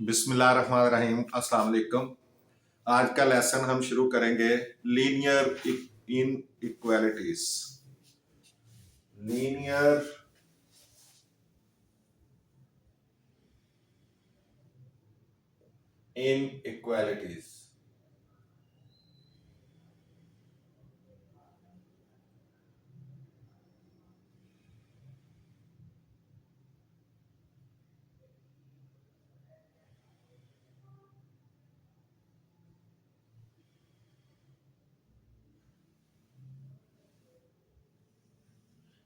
बिस्मिल्लाहिर्रहमानिर्रहीम। अस्सलाम वालेकुम। आज का लेसन हम शुरू करेंगे linear inequalities. Linear inequalities.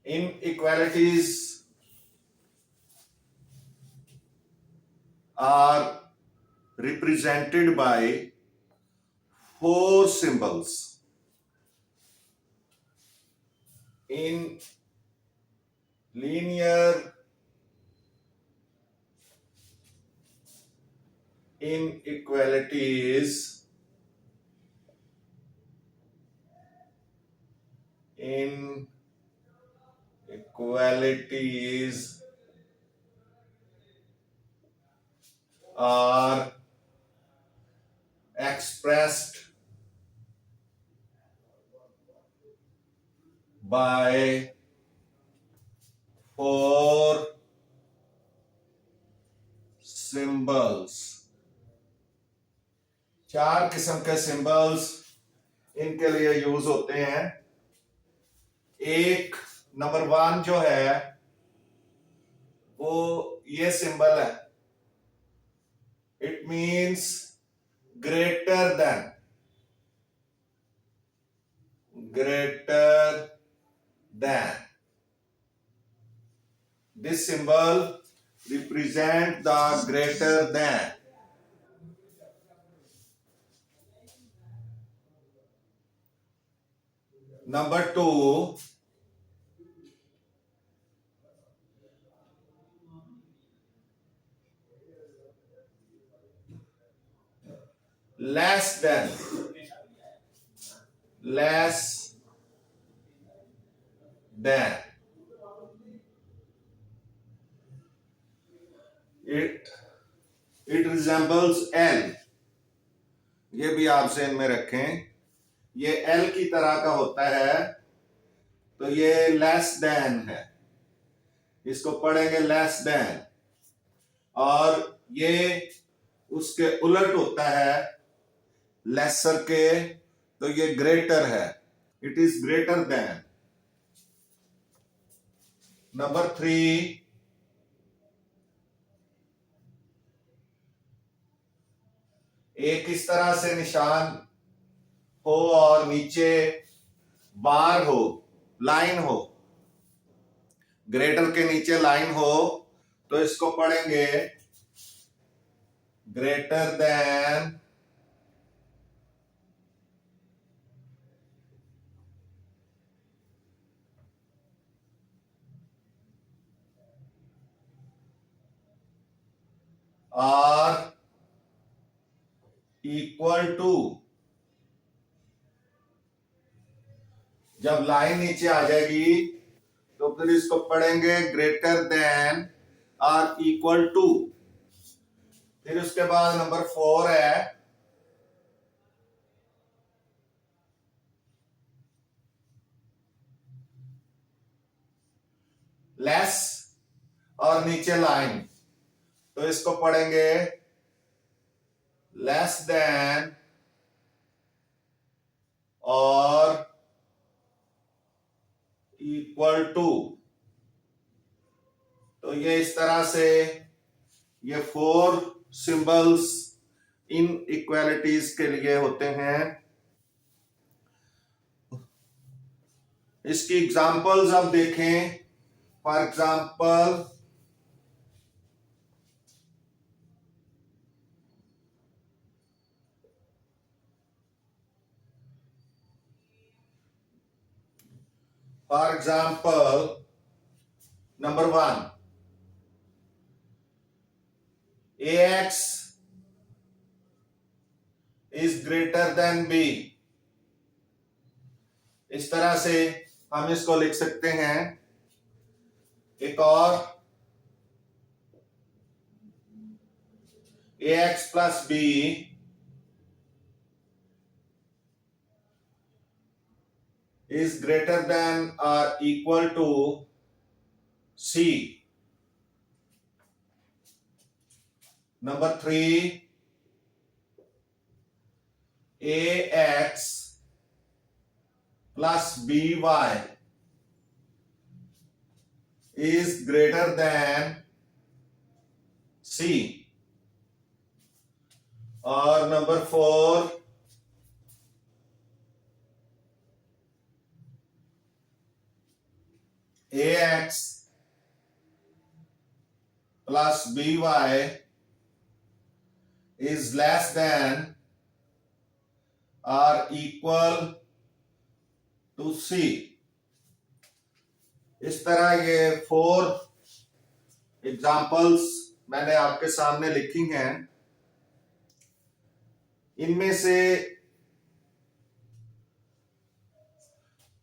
Inequalities are represented by four symbols. In linear inequalities, are expressed by four symbols। चार किस्म के सिंबल्स इनके लिए यूज होते हैं। एक नंबर 1 जो है वो ये सिंबल है, it means greater than. This symbol represent the greater than। Number 2, less than। It resembles L। ये भी आप ज़हन में रखें, ये L की तरह का होता है, तो ये लेस देन है, इसको पढ़ेंगे लेस देन। और ये उसके उलट होता है लेसर के, तो ये ग्रेटर है, it is greater than. Number 3, एक इस तरह से निशान हो और नीचे बार हो, लाइन हो, ग्रेटर के नीचे लाइन हो, तो इसको पढ़ेंगे ग्रेटर देन। और इक्वल टू। जब लाइन नीचे आ जाएगी तो फिर इसको पढ़ेंगे ग्रेटर देन और इक्वल टू। फिर उसके बाद नंबर 4 है लेस और नीचे लाइन, तो इसको पढ़ेंगे लेस देन और इक्वल टू। तो ये इस तरह से ये 4 सिंबल्स इन इक्वालिटीज के लिए होते हैं। इसकी एग्जांपल्स अब देखें। For example, number 1, ax is greater than b। इस तरह से हम इसको लिख सकते हैं। एक और, ax plus b is greater than or equal to c. Number 3, ax plus by is greater than c. Or number 4, ax plus by is less than or equal to c. इस तरह ये 4 एग्जाम्पल्स मैंने आपके सामने लिखी हैं। इनमें से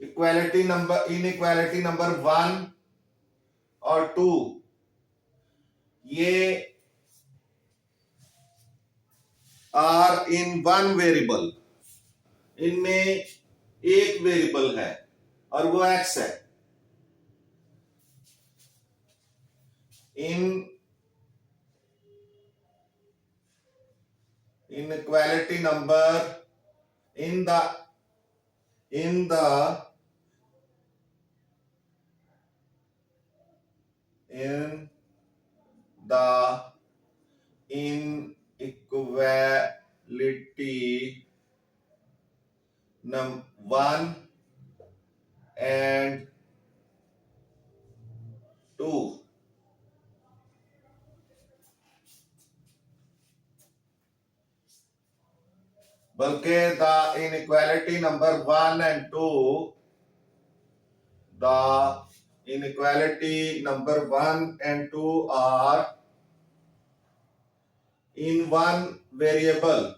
इनइक्वालिटी नंबर 1 और 2 ये आर इन वन वेरिएबल, इनमें एक वेरिएबल है और वो एक्स है। inequality number in the inequality 1 and 2, बल्कि the inequality number 1 and 2, the inequality number 1 and 2 are in one variable.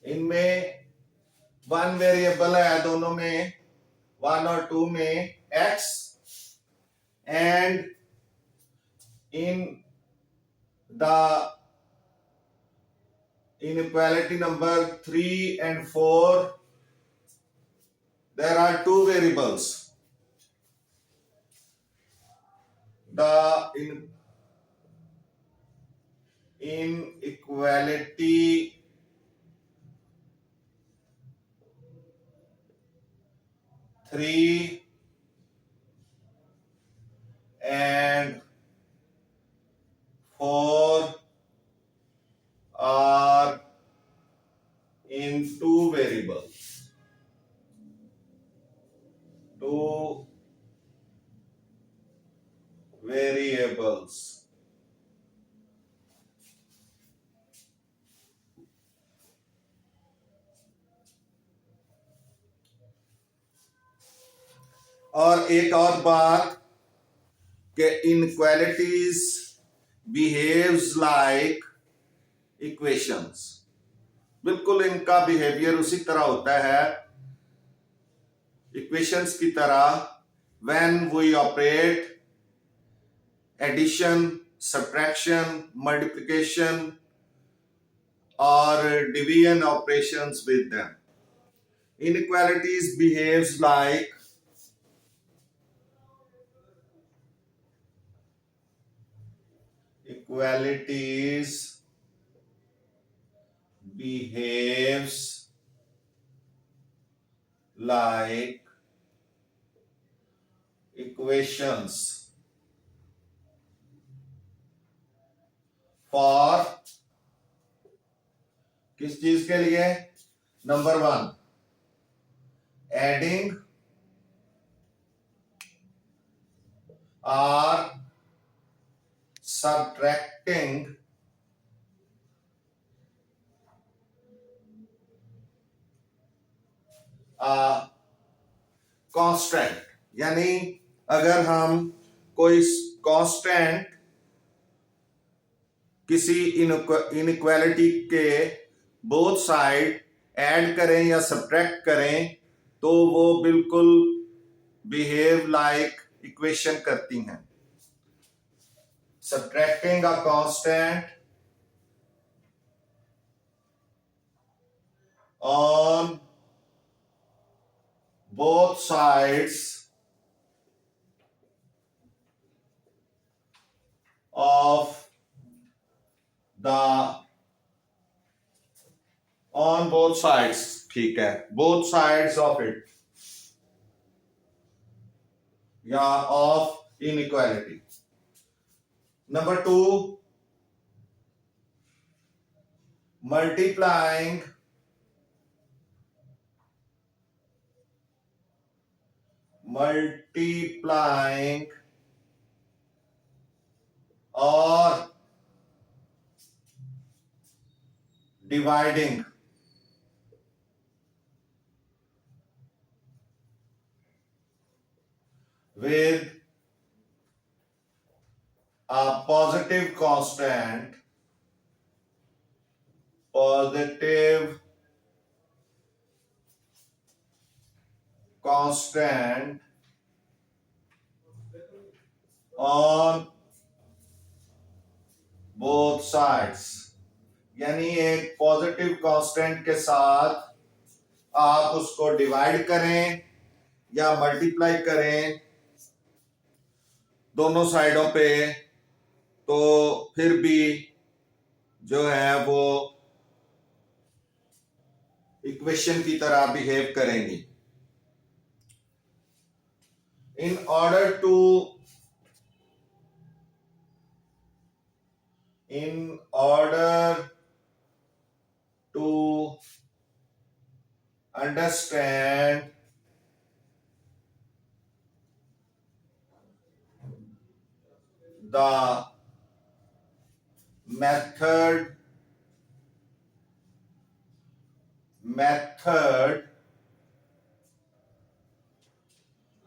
इनमें वन वेरिएबल है दोनों में, 1 और 2 में x, and in the inequality number 3 and 4 there are two variables. The inequality three and 4 are in two variables. और एक और बात कि इनइक्वालिटीज बिहेव्स लाइक इक्वेशंस, बिल्कुल इनका बिहेवियर उसी तरह होता है इक्वेशंस की तरह। When we operate addition, subtraction, multiplication और division operations with them, inequalities behaves like equations for किस चीज के लिए? Number 1 adding or subtracting a constant, यानी अगर हम कोई कांस्टेंट किसी इनइक्वालिटी के बोथ साइड ऐड करें या सब्ट्रैक्ट करें तो वो बिल्कुल बिहेव लाइक इक्वेशन करती हैं. Subtracting a constant on both sides of the on both sides, ठीक है, both sides of it या of inequality. Number 2, multiplying or dividing with a positive constant on both sides. यानी एक positive constant के साथ आप उसको डिवाइड करें या मल्टीप्लाई करें दोनों साइडों पे, तो फिर भी जो है वो इक्वेशन की तरह बिहेव करेंगी. In order to understand the method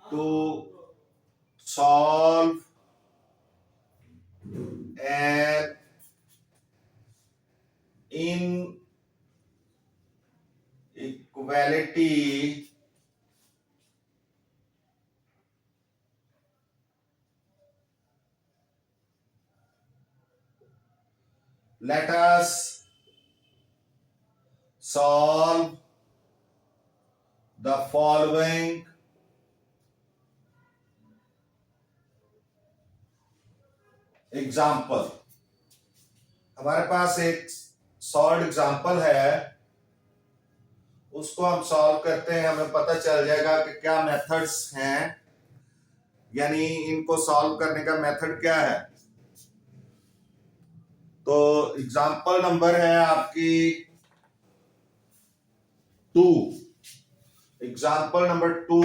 to solve an inequality, let us solve the following example. हमारे पास एक सॉल्व एग्जाम्पल है, उसको हम सॉल्व करते हैं, हमें पता चल जाएगा कि क्या मेथड्स हैं, यानी इनको सॉल्व करने का मेथड क्या है. तो एग्जाम्पल नंबर है आपकी 2. एग्जाम्पल नंबर 2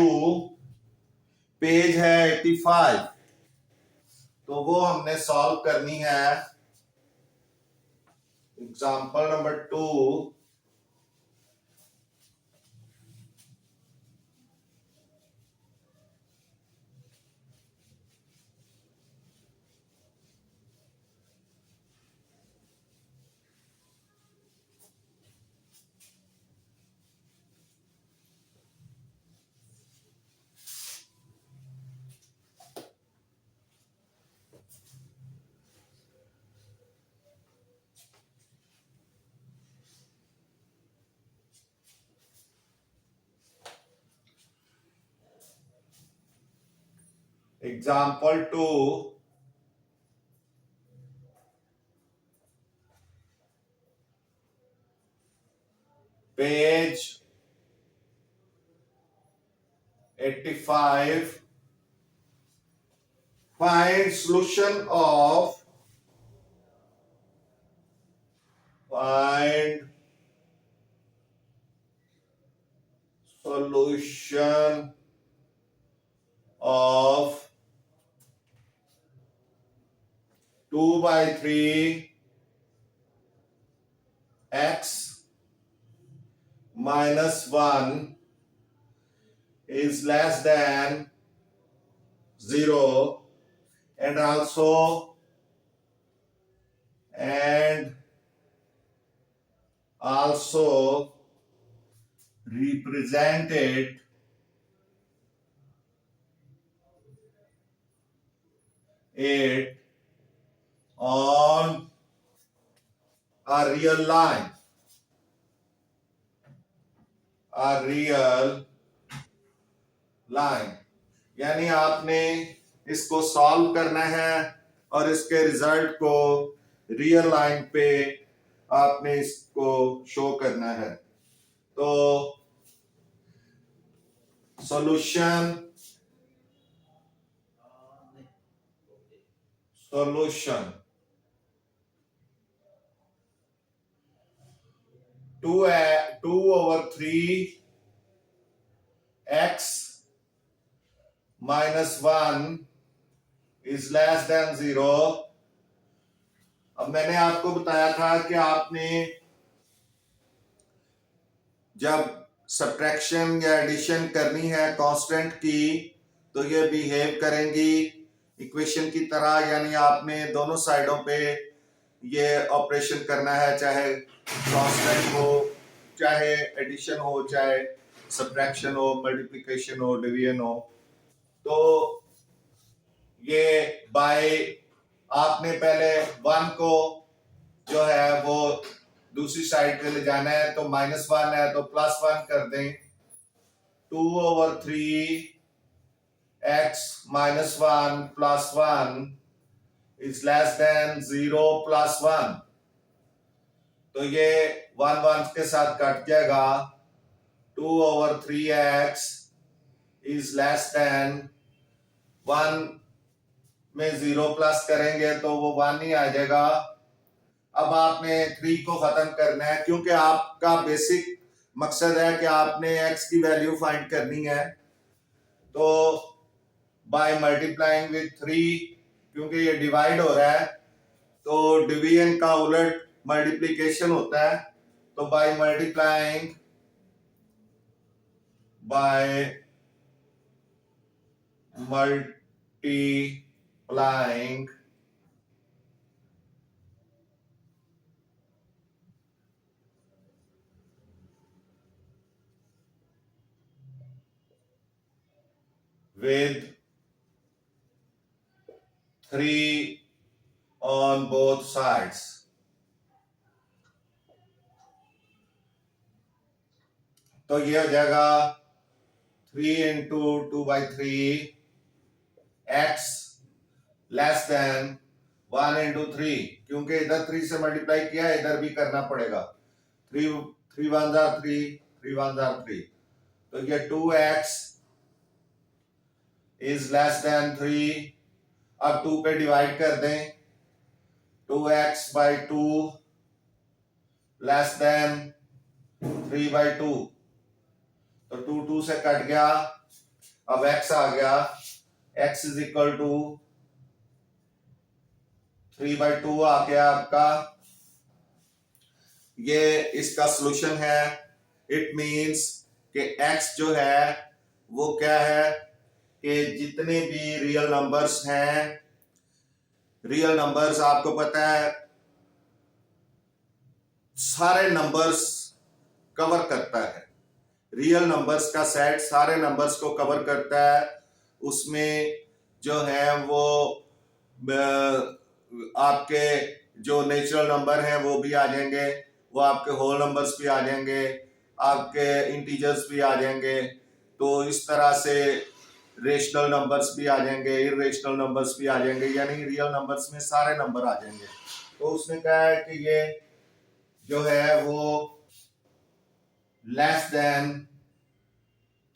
पेज है 85. तो वो हमने सॉल्व करनी है. Example number 2 example 2 page 85. Find solution of solution of 2/3 x minus 1 is less than 0, and also represented it on a real line, a real line। यानी आपने इसको सॉल्व करना है और इसके रिजल्ट को रियल लाइन पे आपने इसको शो करना है। तो solution solution 2/3 x -1 is less then 0। अब मैंने आपको बताया था कि आपने जब सब्ट्रैक्शन या एडिशन करनी है कांस्टेंट की तो ये बिहेव करेंगी इक्वेशन की तरह, यानी आपने दोनों साइडों पे ये ऑपरेशन करना है, चाहे कांस्टेंट हो, चाहे एडिशन हो, चाहे सब्ट्रैक्शन हो, मल्टीप्लिकेशन हो, डिवीजन हो। तो ये बाय आपने पहले 1 को जो है वो दूसरी साइड पे ले जाना है, तो -1 है तो +1 कर दें। 2/3 x -1 + 1 इज लेस देन 0 + 1। तो ये 1 1 के साथ कट जाएगा। 2/3 x इज लेस देन 1 में 0 प्लस करेंगे तो वो 1 ही आ जाएगा। अब आपने 3 को खत्म करना है, क्योंकि आपका बेसिक मकसद है कि आपने x की वैल्यू फाइंड करनी है। तो बाय मल्टीप्लाइंग विथ 3, क्योंकि ये डिवाइड हो रहा है तो डिवीजन का उलट मल्टीप्लिकेशन होता है। तो by multiplying with 3 on both sides, तो ये हो जाएगा 3 into 2/3 x less then 1 into 3, क्योंकि इधर 3 से मल्टीप्लाई किया है, इधर भी करना पड़ेगा। 3 3 1 3 3 1 3, तो ये 2x इज लेस देन 3। अब 2 पे डिवाइड कर दें। 2x/2 लेस देन 3/2, तो 2 2 से कट गया। अब x आ गया, x इज इक्वल टू 3/2 आ गया आपका। ये इसका सॉल्यूशन है। इट मींस कि x जो है वो क्या है कि जितने भी रियल नंबर्स हैं, रियल नंबर्स आपको पता है सारे नंबर्स कवर करता है। रियल नंबर्स का सेट सारे नंबर्स को कवर करता है। उसमें जो है वो आपके जो नेचुरल नंबर हैं वो भी आ जाएंगे, वो आपके होल नंबर्स भी आ जाएंगे, आपके इंटीजर्स भी आ जाएंगे। तो इस तरह से रेशनल नंबर्स भी आ जाएंगे, इरेशनल नंबर्स भी आ जाएंगे, यानी रियल नंबर्स में सारे नंबर आ जाएंगे। तो उसने कहा है कि ये जो है वो लेस देन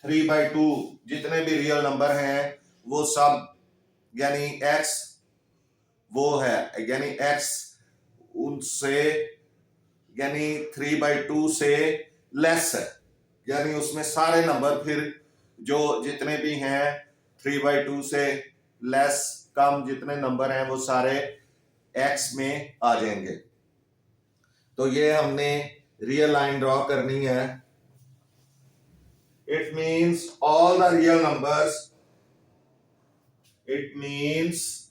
3/2 जितने भी रियल नंबर हैं वो सब, यानी x वो है, यानी x उनसे यानी 3/2 से लेस है, यानी उसमें सारे नंबर फिर जो जितने भी हैं 3/2 से लेस कम जितने नंबर हैं वो सारे x में आ जाएंगे। तो ये हमने रियल लाइन ड्रॉ करनी है। It means all the real numbers, it means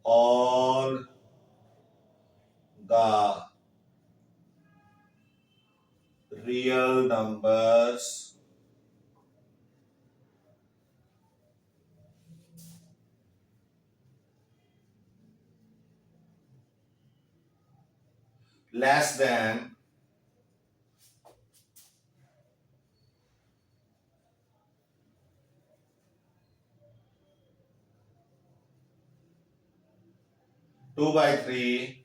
all real numbers less than 2/3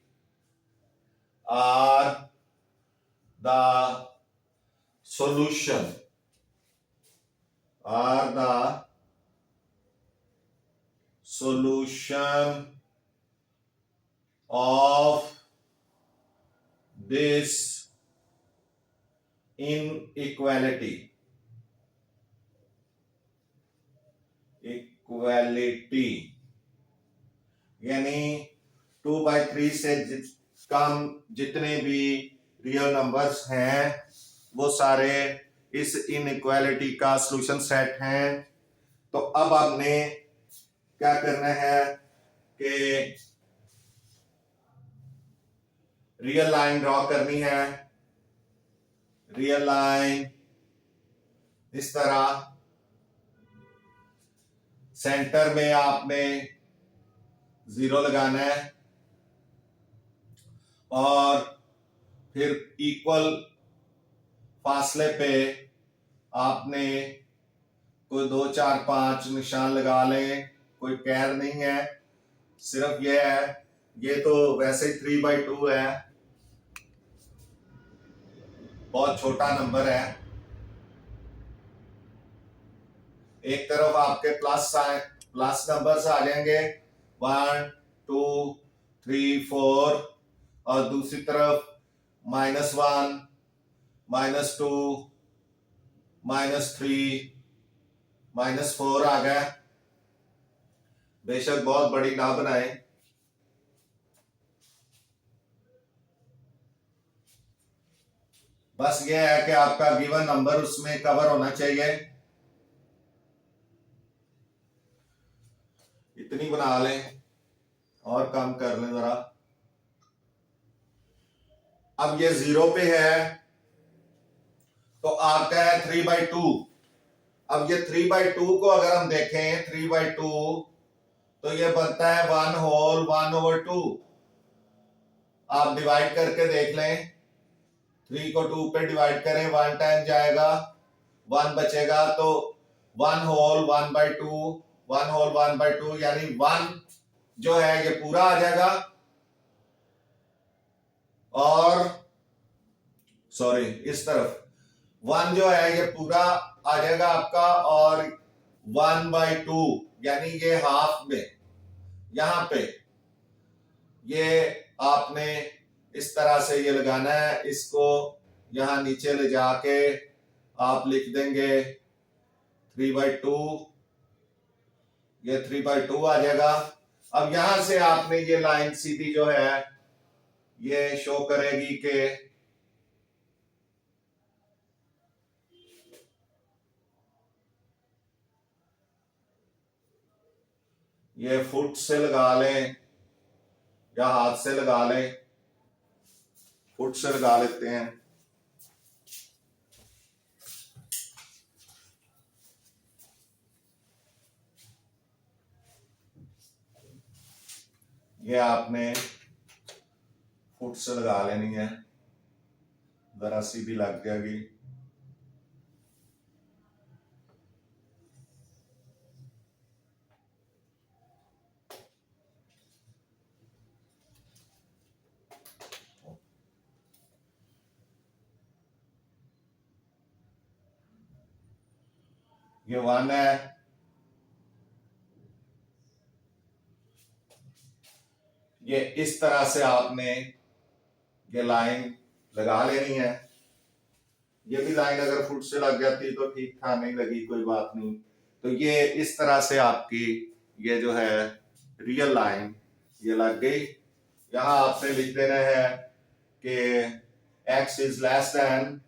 are the solution of this inequality यानी 2/3 से कम जितने भी रियल नंबर्स हैं वो सारे इस इनइक्वालिटी का सॉल्यूशन सेट हैं। तो अब आपने क्या करना है कि रियल लाइन ड्रॉ करनी है। रियल लाइन इस तरह, सेंटर में आपने 0 लगाना है और फिर इक्वल फासले पे आपने कोई 2 4 5 निशान लगा लें, कोई कहर नहीं है, सिर्फ ये है, ये तो वैसे ही 3/2 है, बहुत छोटा नंबर है। एक तरफ आपके प्लस नंबर्स आ जाएंगे 1 2 3 4 और दूसरी तरफ -1 -2 -3 -4 आ गया। बेशक बहुत बड़ी ना बनाए, बस ये है कि आपका गिवन नंबर उसमें कवर होना चाहिए। इतनी बना लें और कम कर लें जरा। अब ये 0 पे है तो आपका है 3/2। अब ये 3/2 को अगर हम देखें 3/2 तो ये बनता है 1/1/2। आप डिवाइड करके देख लें, 3 को 2 पे डिवाइड करें, 1 टाइम जाएगा, 1 बचेगा, तो 1/1/2 1/1/2 यानी 1 जो है ये पूरा आ जाएगा और सॉरी इस तरफ 1 जो है ये पूरा आ जाएगा आपका और 1/2 यानी ये हाफ में यहां पे ये आपने इस तरह से ये लगाना है। इसको यहां नीचे ले जाके आप लिख देंगे 3/2, ये 3/2 आ जाएगा। अब यहां से आपने ये लाइन सीधी जो है ये शो करेगी कि ये फुट से लगा लें या हाथ से लगा लें, फुट से लगा लेते हैं। ये आपने फुट से लगा लेनी है, जरा सीधी लग जाएगी। ये 1 है, ये इस तरह से आपने ये लाइन लगा लेनी है। ये भी लाइन अगर फुट से लग जाती तो ठीक था, नहीं लगी कोई बात नहीं। तो ये इस तरह से आपकी ये जो है रियल लाइन ये लग गई। यहां आपने लिख देना है कि x इज लेस देन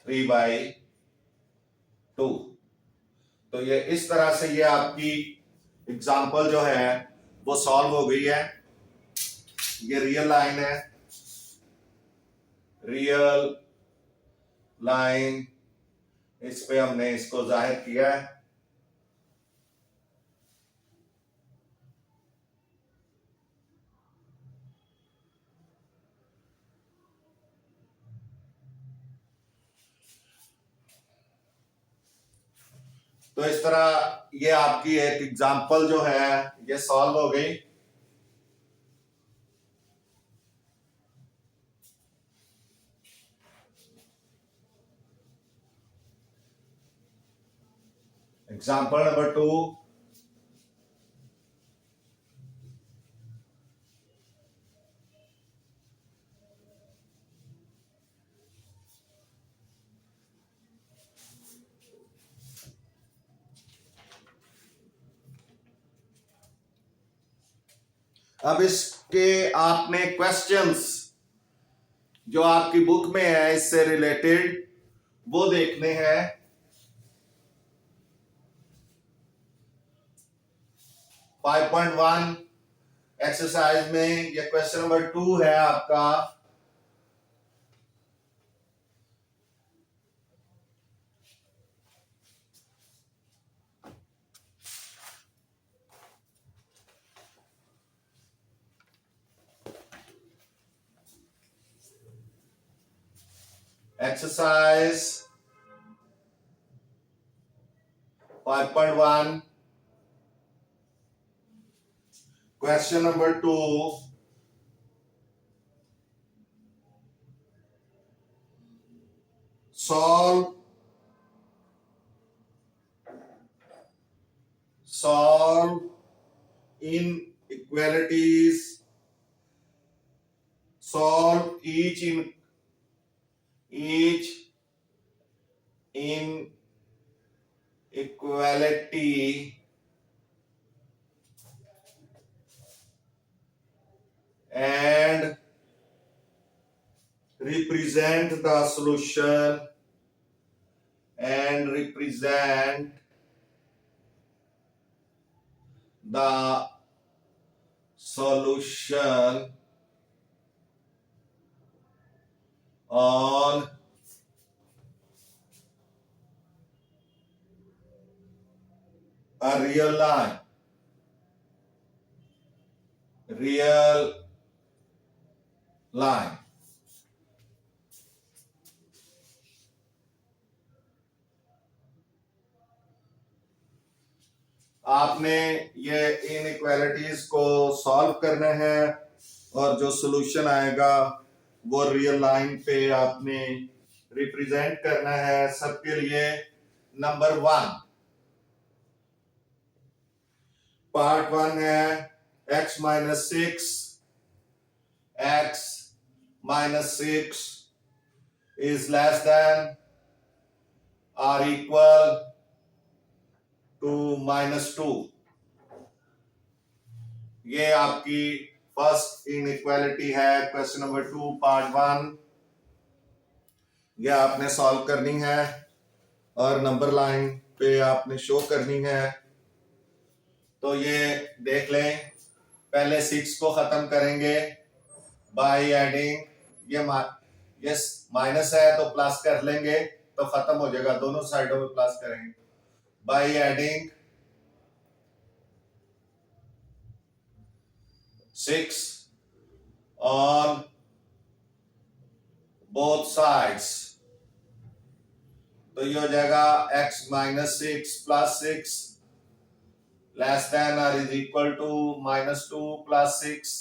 3/2। तो ये इस तरह से ये आपकी एग्जांपल जो है वो सॉल्व हो गई है। ये रियल लाइन है, रियल लाइन, इस पे हमने इसको जाहिर किया है। तो इस तरह ये आपकी एक एग्जांपल जो है ये सॉल्व हो गई। एग्जांपल नंबर 2, अब इसके आपने क्वेश्चंस जो आपकी बुक में है इससे रिलेटेड वो देखने हैं। फाइव 5.1 एक्सरसाइज में ये क्वेश्चन नंबर 2 है आपका। Exercise 5.1 question number 2, solve inequalities, solve each inequality and represent the solution on a real line, आपने ये इनइक्वालिटीज को सॉल्व करना है और जो सॉल्यूशन आएगा वो रियल लाइन पे आपने रिप्रेजेंट करना है। सबके लिए नंबर 1 पार्ट 1 है x minus 6 is less than or equal to -2। ये आपकी फर्स्ट इनइक्वालिटी है क्वेश्चन नंबर 2 पार्ट 1। ये आपने सॉल्व करनी है और नंबर लाइन पे आपने शो करनी है। तो ये देख लें, पहले 6 को खत्म करेंगे बाय एडिंग, ये माइनस है तो प्लस कर लेंगे तो खत्म हो जाएगा, दोनों साइडों में प्लस करेंगे। By adding 6 on both sides, तो ये हो जाएगा x minus 6 plus 6 less than or is equal to -2 plus 6।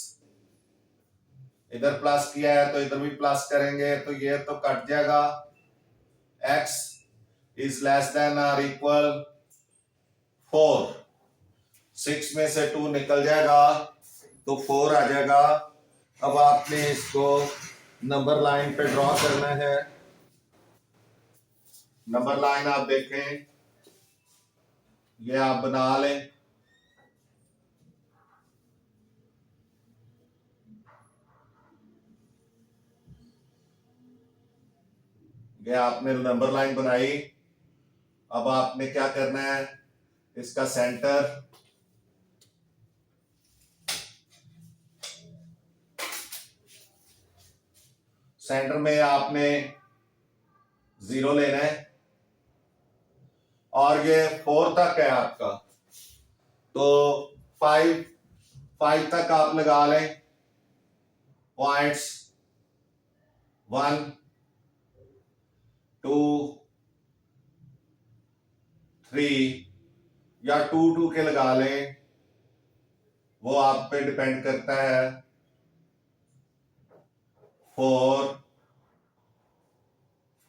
इधर प्लस किया है तो इधर भी प्लस करेंगे तो ये तो कट जाएगा। x is less than or equal 4, 6 में से 2 निकल जाएगा तो 4 आ जाएगा। अब आपने इसको नंबर लाइन पे ड्रॉ करना है। नंबर लाइन आप देखें, ये आप बना लें। ये आपने नंबर लाइन बनाई। अब आपने क्या करना है, इसका सेंटर सेंटर में आपने 0 लेना है और ये 4 तक है आपका, तो 5 तक आप लगा लें पॉइंट्स 1 2 3 या 2 के लगा लें, वो आप पे डिपेंड करता है। 4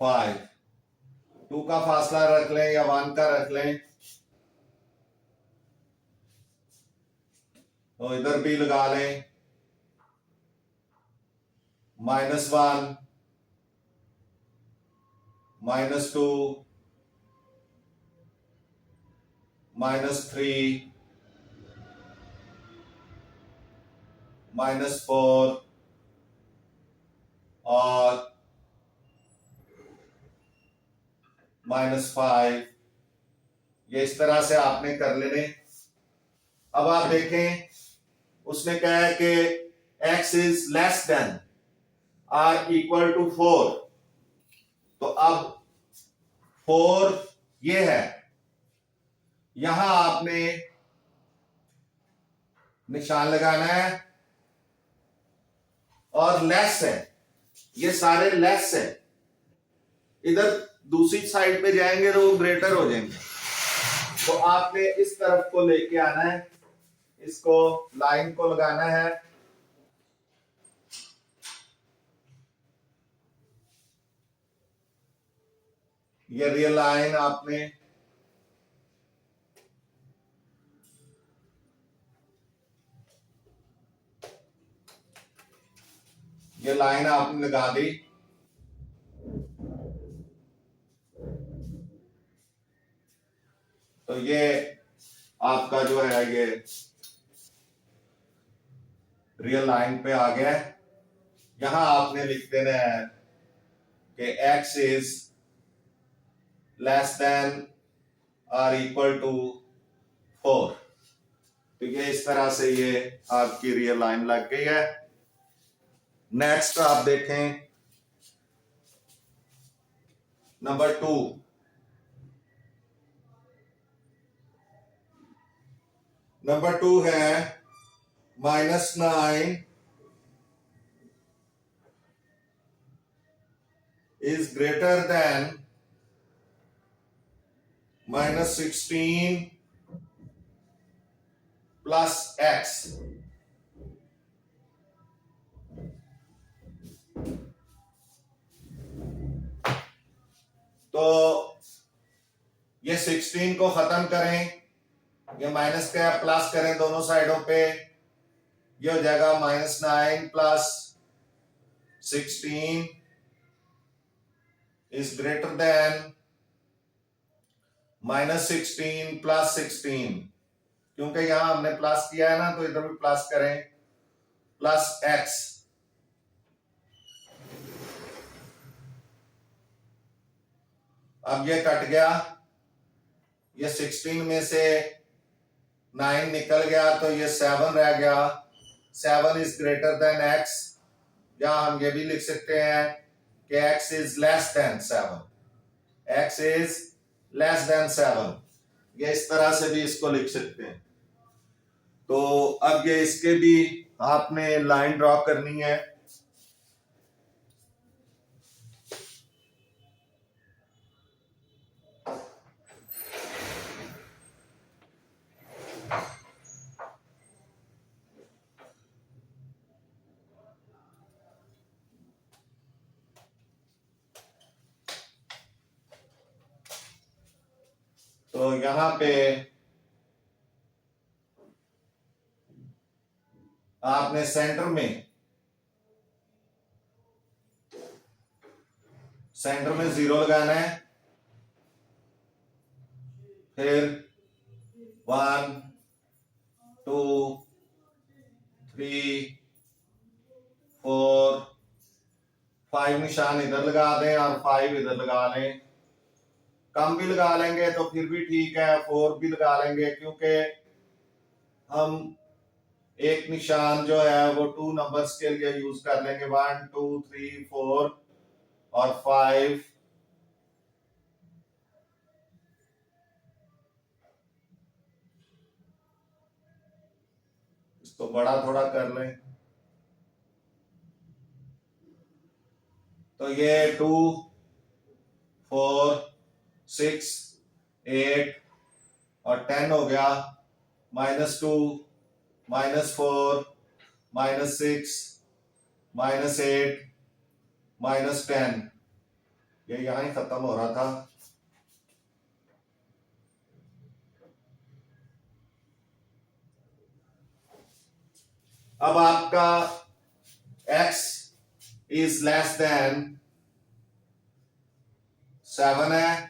5 2 का फासला रख लें या 1 का रख लें, तो इधर भी लगा लें -1 -2 -3 -4 और -5। ये इस तरह से आपने कर लेने। अब आप देखें उसने कहा है कि x is less than or equal to 4, तो अब 4 ये है, यहां आपने निशान लगाना है और लेस है, ये सारे लेस है, इधर दूसरी साइड पे जाएंगे तो वो ग्रेटर हो जाएंगे, तो आपने इस तरफ को लेके आना है, इसको लाइन को लगाना है, ये रियल लाइन आपने ये लाइन आपने लगा दी। तो ये आपका जो है ये रियल लाइन पे आ गया है। यहां आपने लिख देना है कि x is less than or equal to 4। तो ये इस तरह से ये आपकी रियल लाइन लग गई है। नेक्स्ट आप देखें नंबर 2। नंबर 2 है -9 is greater than -16 plus x। तो ये 16 को खत्म करें, ये माइनस का प्लस करें दोनों साइडों पे, ये हो जाएगा -9 plus 16 is greater than -16 plus 16, क्योंकि यहां हमने प्लस किया है ना, तो इधर भी प्लस करें, प्लस x। अब ये कट गया, ये 16 में से 9 निकल गया, तो ये 7 रह गया। 7 इज ग्रेटर देन x, या हम ये भी लिख सकते हैं कि x is less then 7। x is less then 7, ये इस तरह से भी इसको लिख सकते हैं। तो अब ये इसके भी आपने लाइन ड्रॉ करनी है। तो यहां पे आपने सेंटर में 0 लगाना है, फिर 1 2 3 4 5 निशान इधर लगा दें और 5 इधर लगा लें। कम भी लगा लेंगे तो फिर भी ठीक है, 4 भी लगा लेंगे, क्योंकि हम एक निशान जो है वो 2 नंबर्स के लिए यूज कर लेंगे, 1 2 3 4 और 5। इसको बड़ा थोड़ा कर लें, तो ये 2 4 6 8 और 10 हो गया, -2 -4 -6 -8 -10। ये यहां ही खत्म हो रहा था। अब आपका x इज लेस देन 7 है,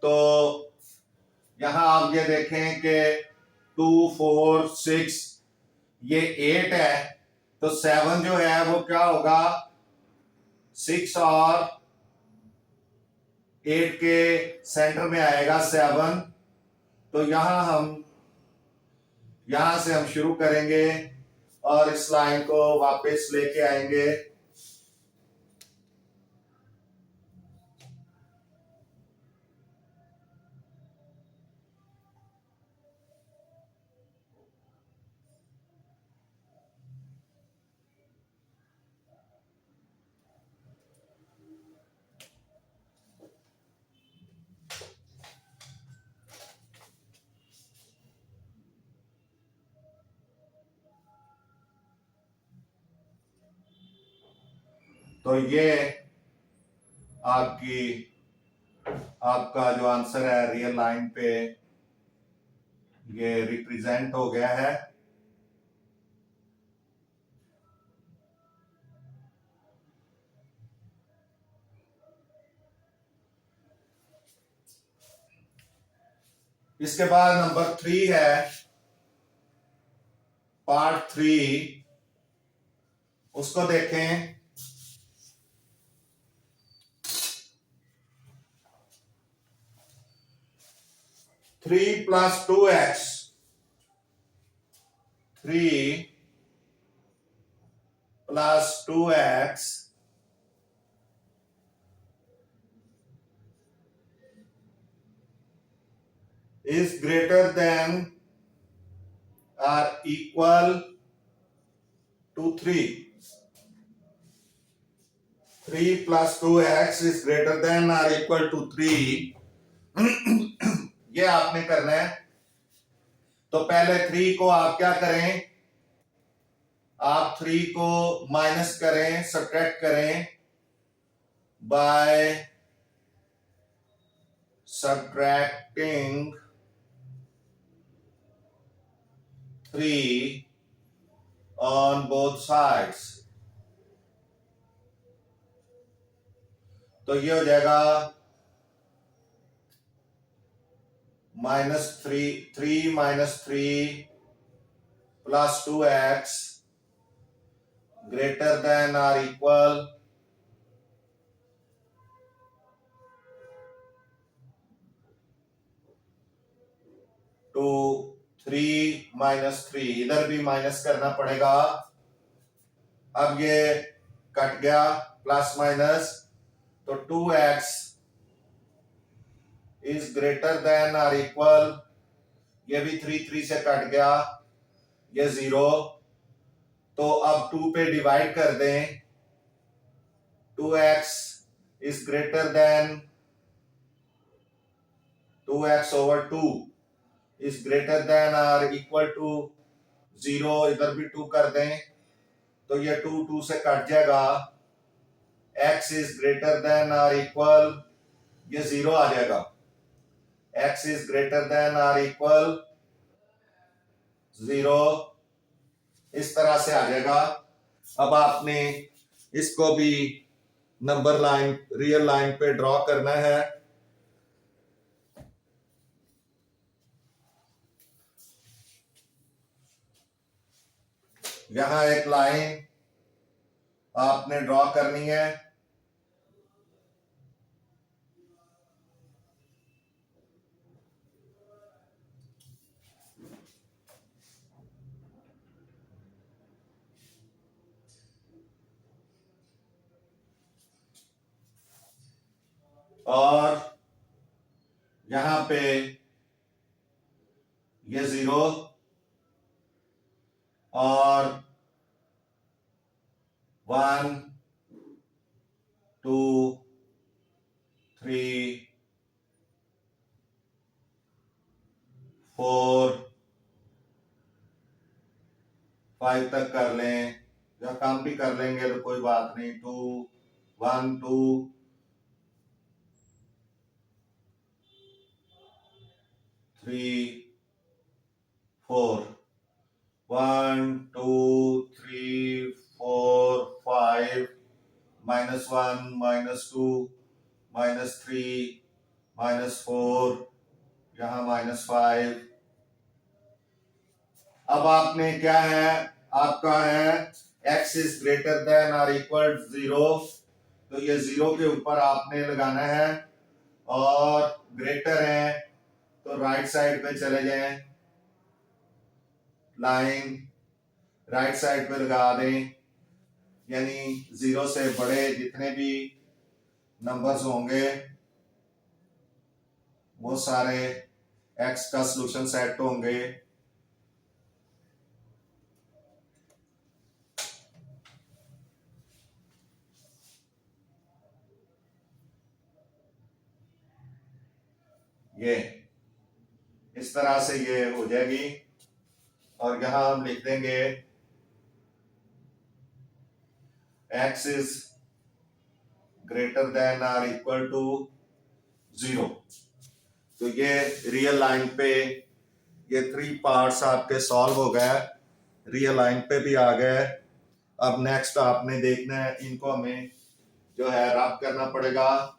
तो यहां आप ये देखें कि 2 4 6 ये 8 है, तो 7 जो है वो क्या होगा, 6 और 8 के सेंटर में आएगा 7। तो यहां से हम शुरू करेंगे और इस लाइन को वापस लेके आएंगे। तो ये आपका जो आंसर है रियल लाइन पे ये रिप्रेजेंट हो गया है। इसके बाद नंबर 3 है, पार्ट 3, उसको देखें। 3 + 2x 3 + 2x is greater than or equal to 3. 3 + 2x is greater than or equal to 3। ये आपने करना है। तो पहले 3 को आप क्या करें, आप 3 को माइनस करें, सब्ट्रैक्ट करें bye subtracting 3 on both sides। तो ये हो जाएगा -3 + 2x greater than or equal to 3 - 3। इधर भी माइनस करना पड़ेगा। अब ये कट गया प्लस माइनस, तो 2x इज ग्रेटर देन और इक्वल, ये भी 3 से कट गया, ये 0। तो अब 2 पे डिवाइड कर दें, 2x is greater than 2x/2 is greater than और इक्वल टू 0। इधर भी 2 कर दें, तो ये 2 से कट जाएगा, x इज ग्रेटर देन और इक्वल, ये 0 आ जाएगा, x इज ग्रेटर देन और इक्वल 0, इस तरह से आ जाएगा। अब आपने इसको भी नंबर लाइन, रियल लाइन पे ड्रॉ करना है। यहां एक लाइन आपने ड्रॉ करनी है। और यहां पे ये 0 और 1 2 3 4 5 तक कर लें, या कम भी कर लेंगे तो कोई बात नहीं। 2 1 2 3 4 1 2 3 4 5 -1 -2 -3 -4 यहां -5। अब आपने क्या है, आपका है x इज ग्रेटर देन और इक्वल 0, तो ये 0 के ऊपर आपने लगाना है, और ग्रेटर है तो राइट साइड पे चले जाएं, लाइन राइट साइड पे लगा दें, यानी 0 से बड़े जितने भी नंबर्स होंगे वो सारे x का सॉल्यूशन सेट होंगे। ये इस तरह से ये हो जाएगी, और यहां हम लिख देंगे x इज ग्रेटर देन और इक्वल टू 0। तो ये रियल लाइन पे ये 3 पार्ट्स आपके सॉल्व हो गए, रियल लाइन पे भी आ गए। अब नेक्स्ट आपने देखना है, इनको हमें जो है रब करना पड़ेगा।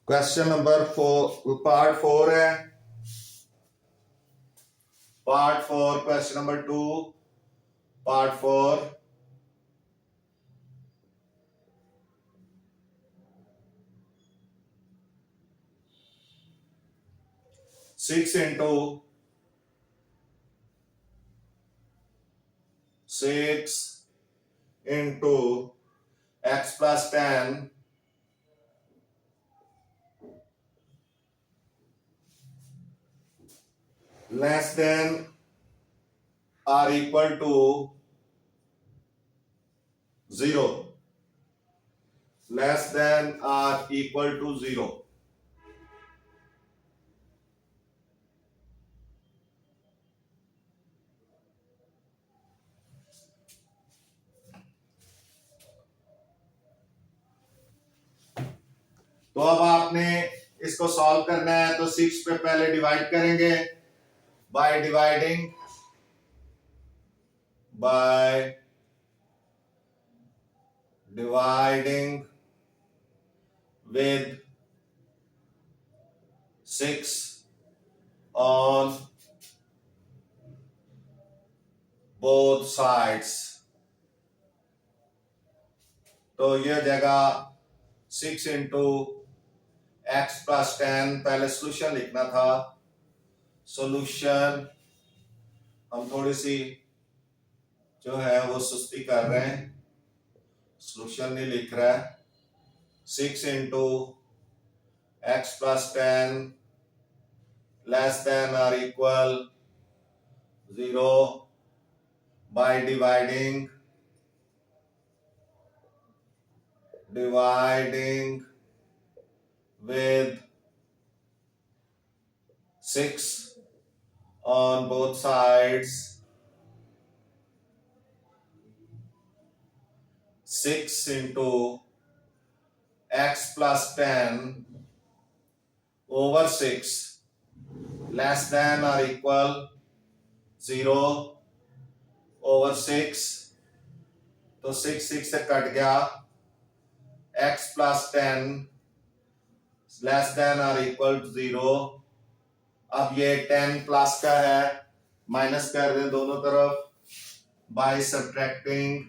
क्वेश्चन नंबर 4 पार्ट 4 है, part 4 question number 2 part 4। 6 into 6 into x plus 10 less than or equal to 0, less than or equal to 0। तो अब आपने इसको सॉल्व करना है, तो 6 पे पहले डिवाइड करेंगे bye dividing with 6 on both sides। तो यह जगह 6 इंटू एक्स प्लस 10, पहले सोल्यूशन लिखना था। सोल्यूशन हम थोड़ी सी जो है वो सुस्ती कर रहे हैं, सोल्यूशन नहीं लिख रहा है। 6 into x plus 10 less than और equal 0 by dividing with 6 on both sides। 6 into x plus 10 over 6 less than or equal 0 over 6, तो 6 6 से कट गया। x plus 10 लेस देन और इक्वल टू 0। अब ये 10 प्लस का है, माइनस कर दें दोनों तरफ by subtracting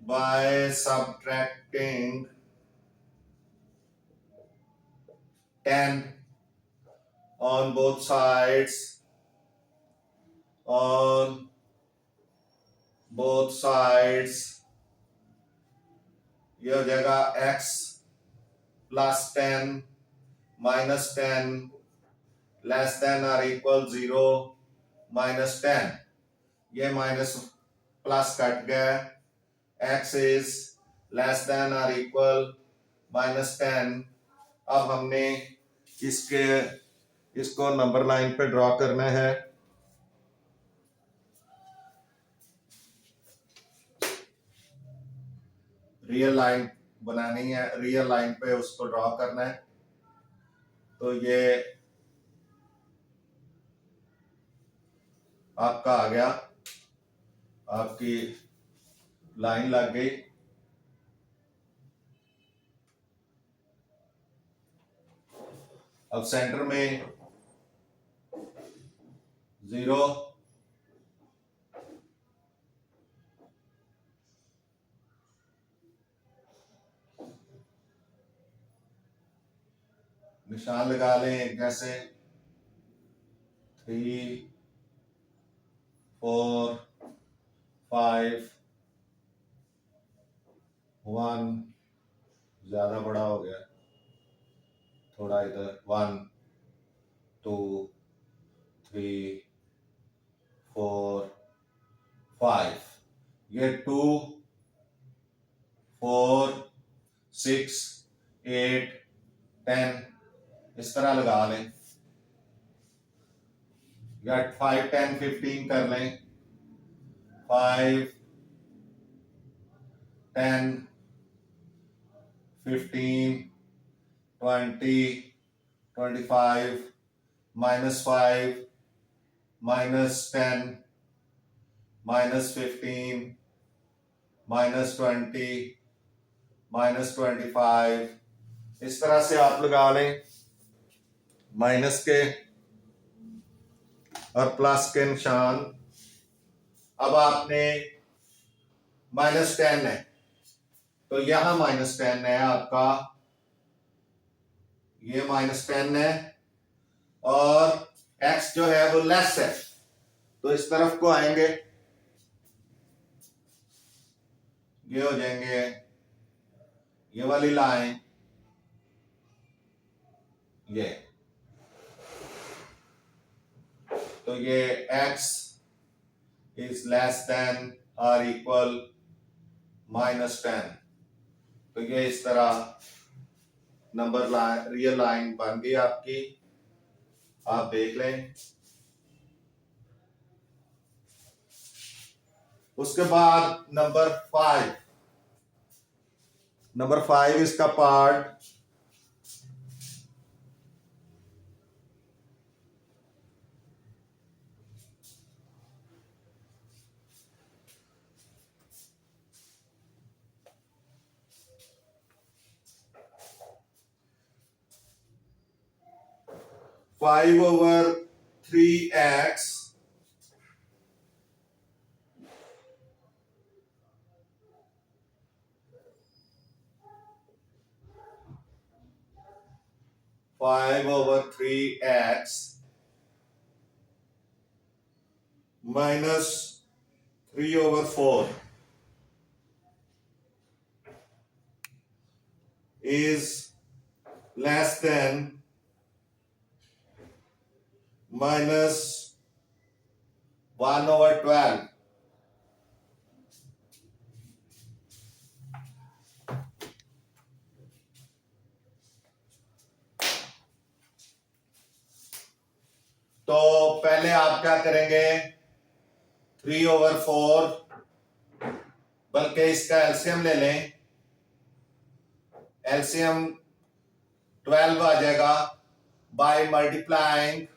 by subtracting 10 on both sides, on both sides. ये हो जाएगा x plus 10 minus 10 less than or equal 0 minus 10. ये माइनस प्लस कट गया, x is less than or equal minus 10. अब हमने इसको नंबर लाइन पे ड्रॉ करना है। रियल लाइन बनानी है, रियल लाइन पे उसको ड्रॉ करना है। तो ये आपका आ गया, आपकी लाइन लग गई। अब सेंटर में 0, निशान लगा लें जैसे 3, 4, 5, 1 ज्यादा बड़ा हो गया, थोड़ा इधर 1, 2, 3, 4, 5। ये 2, 4, 6, 8, 10 इस तरह लगा लें, या 5, 10, 15 कर लें। 5, 10, 15, 20, 25, -5, -10, -15, -20, -25 इस तरह से आप लगा लें। माइनस के और प्लस के निशान। अब आपने -10 है तो यहां -10 है आपका, ये -10 है, और x जो है वो लेस है तो इस तरफ को आएंगे, ये हो जाएंगे ये वाली लाइन, ये तो ये x इज लेस देन और इक्वल -10। तो ये इस तरह नंबर लाइन, रियल लाइन बन गई आपकी, आप देख लें। उसके बाद नंबर 5 इसका part (5/3x) minus 3/4 is less than -1/12. तो पहले आप क्या करेंगे, 3/4, बल्कि इसका एलसीएम ले लें, एलसीएम 12 आ जाएगा, by multiplying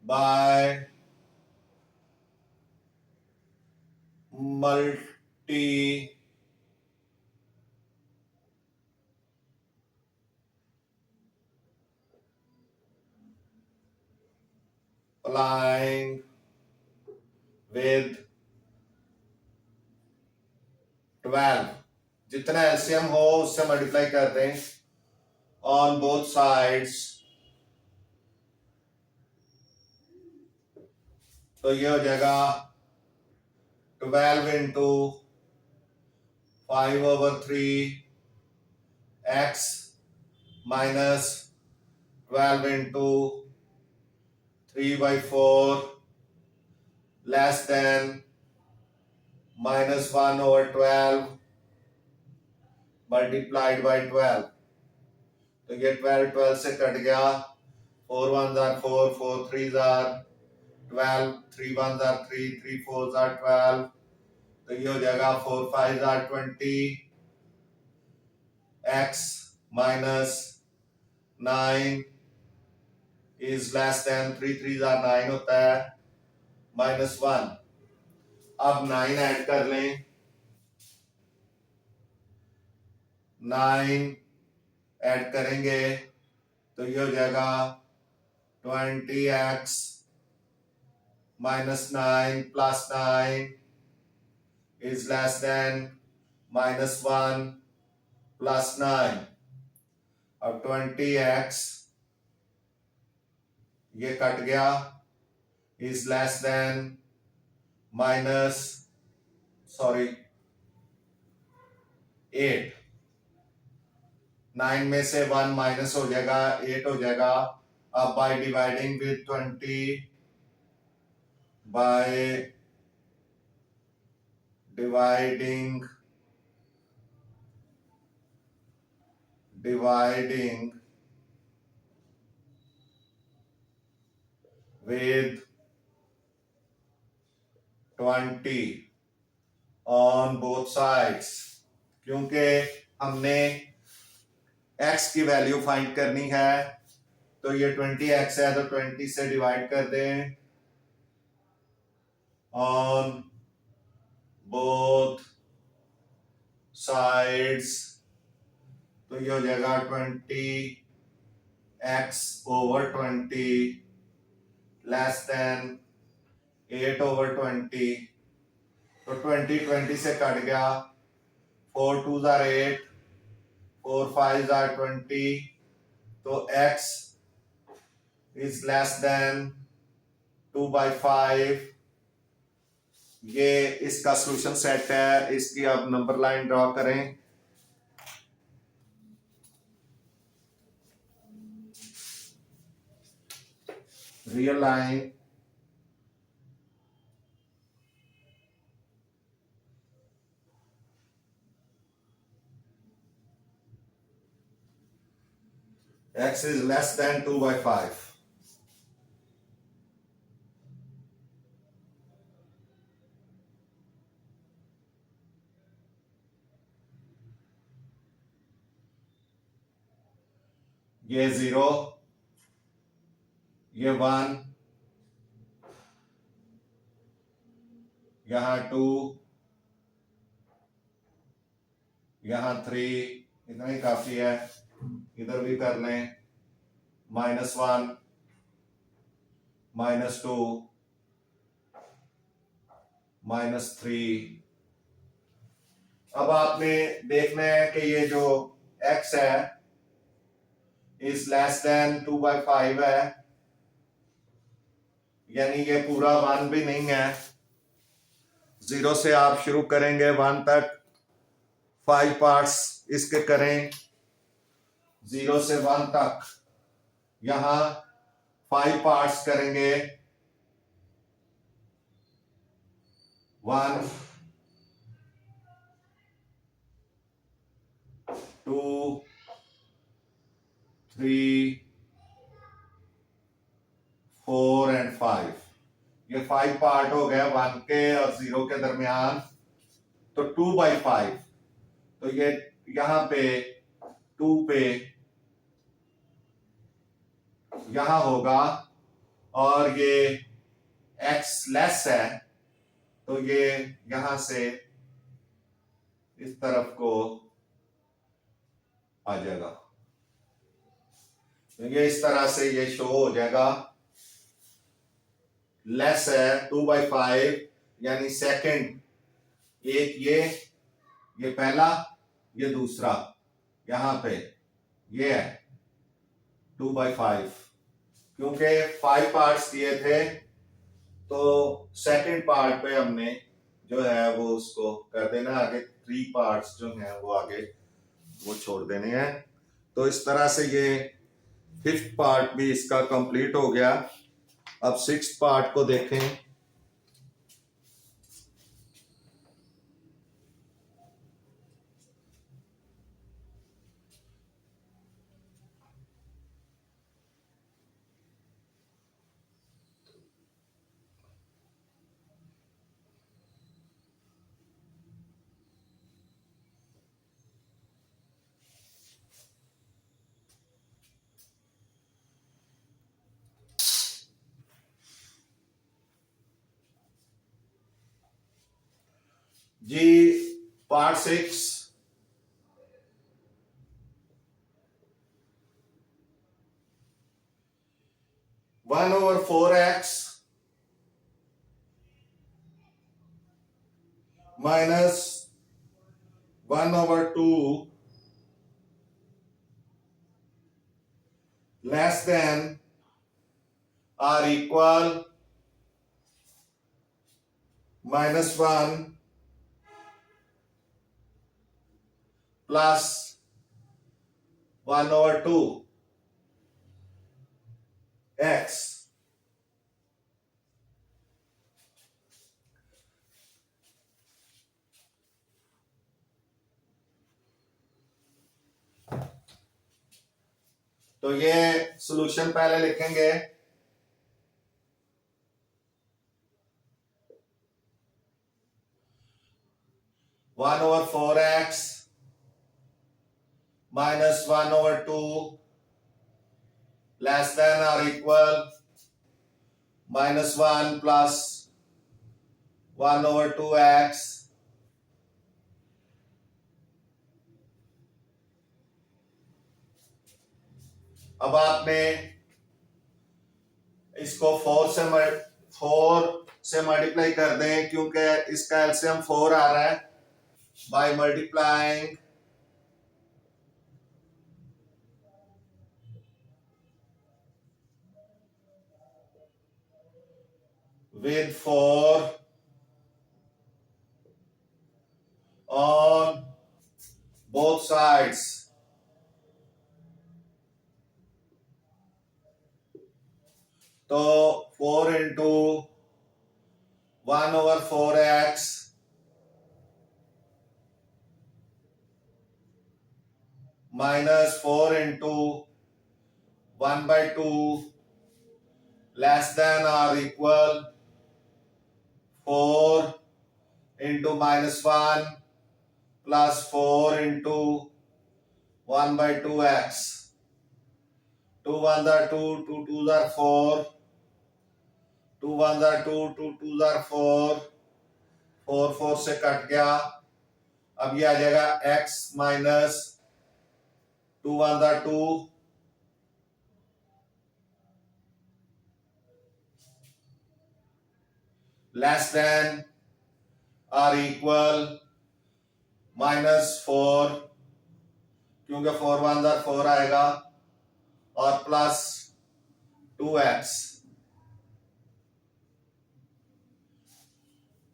by multiplying with 12, जितना एलसीएम हो उससे मल्टीप्लाई कर दें ऑन बोथ साइड्स, तो ये हो जाएगा 12 into 5/3 x minus 12 into 3/4 less than -1/12 multiplied by 12। तो ये 12 से कट गया, 4 1 जार 4, 4 3 जार 12, 3 1 जार 3, 3 4 जार 12, तो ये हो जाएगा 4 5 jar 20 x minus 9 is less then 3 3 jar 9 होता है -1। अब 9 ऐड कर लें, 9 ऐड करेंगे तो ये हो जाएगा 20x minus 9 plus 9 is less then -1 plus 9। अब 20x ये कट गया, इज लेस देन -8। 9 में से 1 माइनस हो जाएगा, 8 हो जाएगा। अब by dividing with 20 bye dividing with 20 on both sides, क्योंकि हमने x की वैल्यू फाइंड करनी है, तो ये 20x है तो 20 से डिवाइड कर दें on both sides, तो ये हो जाएगा 20x/20 लेस देन 8/20। तो 20 से कट गया, 4 2 जार 8, 4 5 जार 20, तो x इज लेस देन 2/5। ये इसका सॉल्यूशन सेट है। इसकी अब नंबर लाइन ड्रॉ करें। Real line x is less than 2/5। ये 0, ये 1, यहाँ 2, यहाँ 3, इतना ही काफी है। इधर भी कर लें, -1, -2, -3। अब आपने देखना है कि ये जो x है इज लेस देन 2/5 है, यानी ये पूरा 1 भी नहीं है। 0 से आप शुरू करेंगे 1 तक, 5 पार्ट्स इसके करें 0 से 1 तक, यहां 5 पार्ट्स करेंगे 1 2 3 4 एंड 5। ये 5 पार्ट हो गए 1 के और 0 के दरमियान, तो 2/5। तो ये यहां पे 2 पे यहां होगा, और ये x लेस है तो ये यहां से इस तरफ को आ जाएगा। तो ये इस तरह से ये शो हो जाएगा। लेस है 2/5, यानी सेकंड एक ये पहला, ये दूसरा, यहां पे ये है 2/5, क्योंकि 5 पार्ट्स दिए थे तो सेकंड पार्ट पे हमने जो है वो उसको कर देना, आगे 3 पार्ट्स जो हैं वो आगे वो छोड़ देने हैं। तो इस तरह से ये 5th पार्ट भी इसका कंप्लीट हो गया। अब 6th पार्ट को देखें। जी part 6, 1/4x minus 1/2 less than or equal -1 plus 1/2 x। तो ये सॉल्यूशन पहले लिखेंगे। One over 4x minus 1/2 less than or equal -1 plus 1/2x। अब आपने इसको 4 से मल्टीप्लाई कर दें, क्योंकि इसका एलसीएम 4 आ रहा है। By multiplying with 4 on both sides, तो 4 into 1/4x minus 4 into 1/2 less than or equal 4 into -1 plus 4 into 1/2x। 2 1s are 2, 2 2s are 4, 2 1s are 2, 2 2s are 4, 4 4 से कट गया। अब ये आ जाएगा x minus 2 1s are 2 less than or equal -4, क्योंकि 4 1s are 4 आएगा, और plus 2x।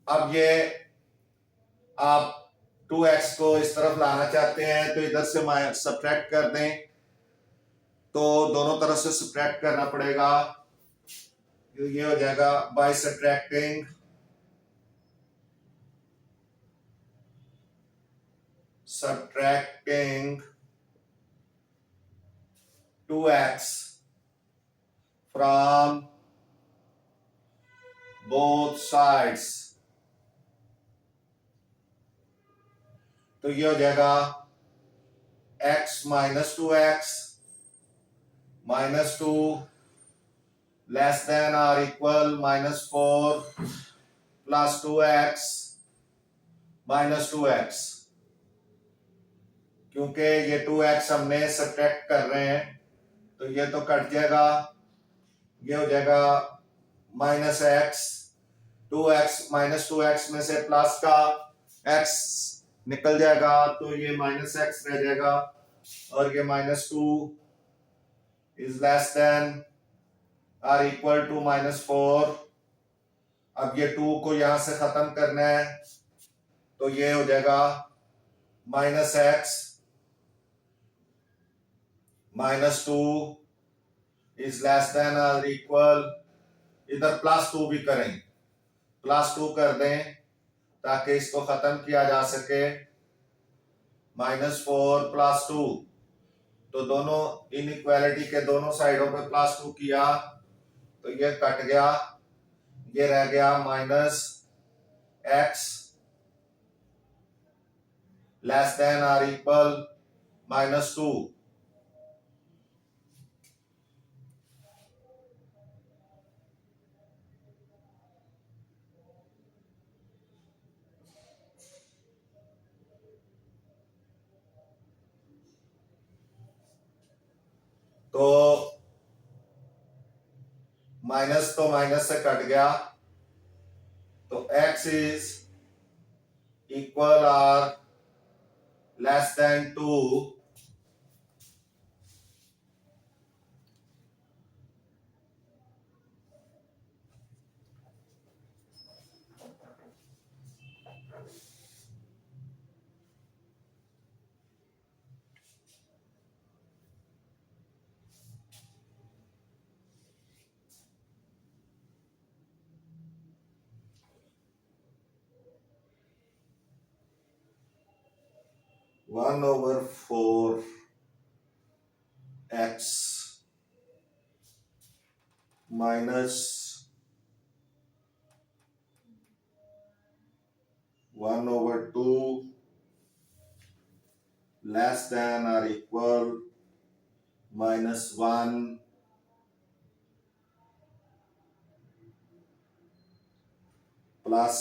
अब ये आप 2x को इस तरफ लाना चाहते हैं तो इधर से सब्ट्रैक्ट कर दें, तो दोनों तरफ से सब्ट्रैक्ट करना पड़ेगा। ये हो जाएगा bye subtracting 2x from both sides। तो ये हो जाएगा x minus 2x minus 2 less than or equal -4 plus 2x minus 2x। क्योंकि ये 2x हमने सब्ट्रैक्ट कर रहे हैं तो ये तो कट जाएगा, ये हो जाएगा -x, 2x -2x में से प्लस का x निकल जाएगा तो ये -x रह जाएगा और ये -2 is less than or equal to -4। अब ये 2 को यहां से खत्म करना है तो ये हो जाएगा -x -2 is less than or equal, इधर +2 भी करें, +2 कर दें ताकि इसको खत्म किया जा सके। -4 +2, तो दोनों इनइक्वालिटी के दोनों साइडों पे +2 किया तो ये कट गया, ये रह गया -x less than or equal -2। तो माइनस तो माइनस से कट गया तो x is equal or less than 2 1/4 x minus 1/2 less than or equal -1 plus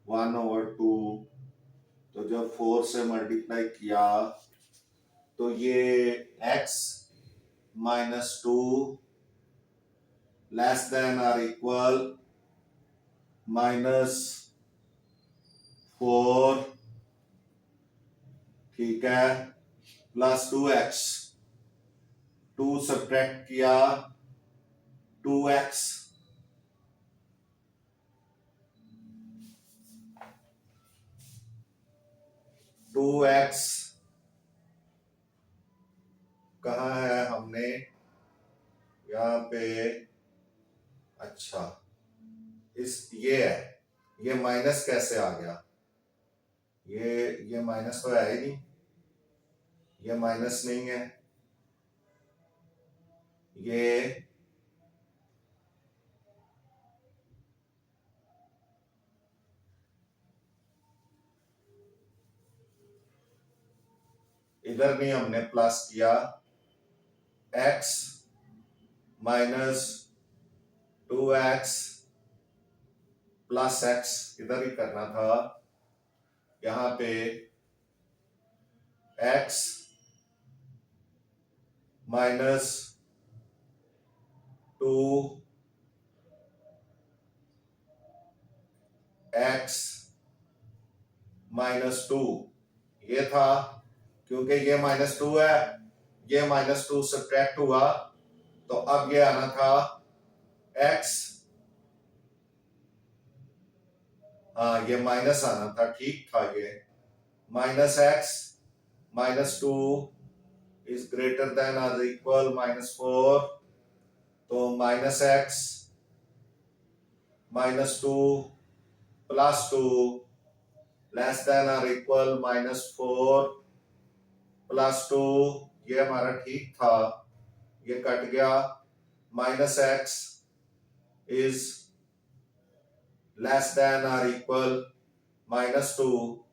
1/2। तो जब 4 से मल्टीप्लाई किया तो ये x -2 लेस देन और इक्वल -4, ठीक है, प्लस 2x, 2 सब्ट्रैक्ट किया 2x, कहाँ है हमने यहाँ पे, अच्छा ये है, ये माइनस कैसे आ गया, ये माइनस तो है ही नहीं, ये माइनस नहीं है, ये इधर नहीं हमने प्लस किया, x -2x प्लस x इधर ही करना था, यहां पे x -2x -2 ये था, क्योंकि ये -2 है, ये -2 सब्ट्रैक्ट हुआ तो अब ये आना था x, हाँ ये माइनस आना था, ठीक था, ये -x -2 इज ग्रेटर देन और इक्वल -4, तो -x -2 +2 लेस देन और इक्वल -4 +2, ये हमारा ठीक था, ये कट गया, -x इज लेस देन और इक्वल -2,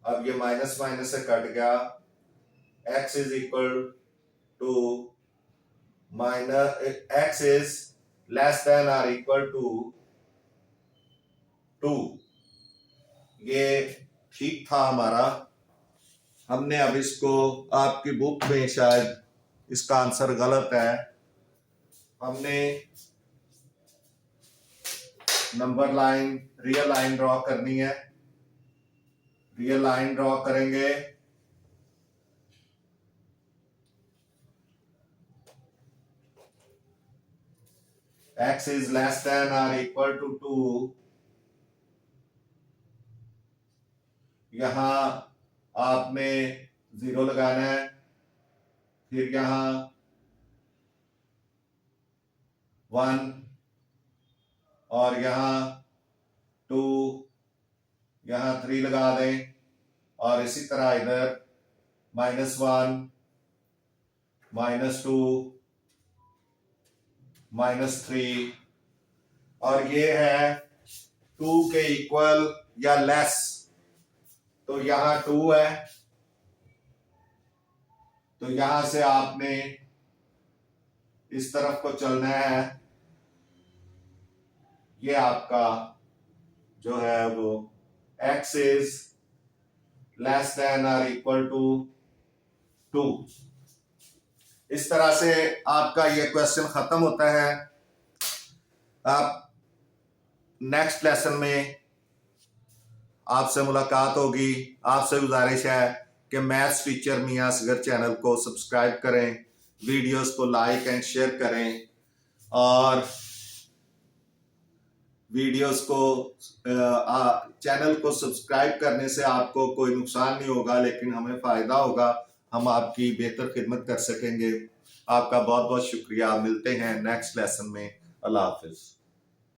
अब ये माइनस माइनस से कट गया, x is equal to x is less than और इक्वल टू 2, ये ठीक था हमारा। हमने अब इसको, आपकी बुक में शायद इसका आंसर गलत है, हमने number line, real line draw करनी है, ये लाइन ड्रॉ करेंगे, x is less than or equal to 2, यहां आपने 0 लगाना है, फिर यहां 1 और यहां 2, यहां 3 लगा दें और इसी तरह इधर -1, -2, -3 और ये है 2 के इक्वल या लेस, तो यहां 2 है, तो यहां से आपने इस तरफ को चलना है, ये आपका जो है वो x is less than or equal to 2। इस तरह से आपका ये क्वेश्चन खत्म होता है। आप नेक्स्ट लेसन में आपसे मुलाकात होगी। आपसे गुजारिश है कि मैथ्स टीचर मियां असगर चैनल को सब्सक्राइब करें, वीडियोस को लाइक एंड शेयर करें और वीडियोस को चैनल को सब्सक्राइब करने से आपको कोई नुकसान नहीं होगा, लेकिन हमें फ़ायदा होगा, हम आपकी बेहतर खिदमत कर सकेंगे। आपका बहुत बहुत शुक्रिया। मिलते हैं नेक्स्ट लेसन में। अल्लाह हाफिज़।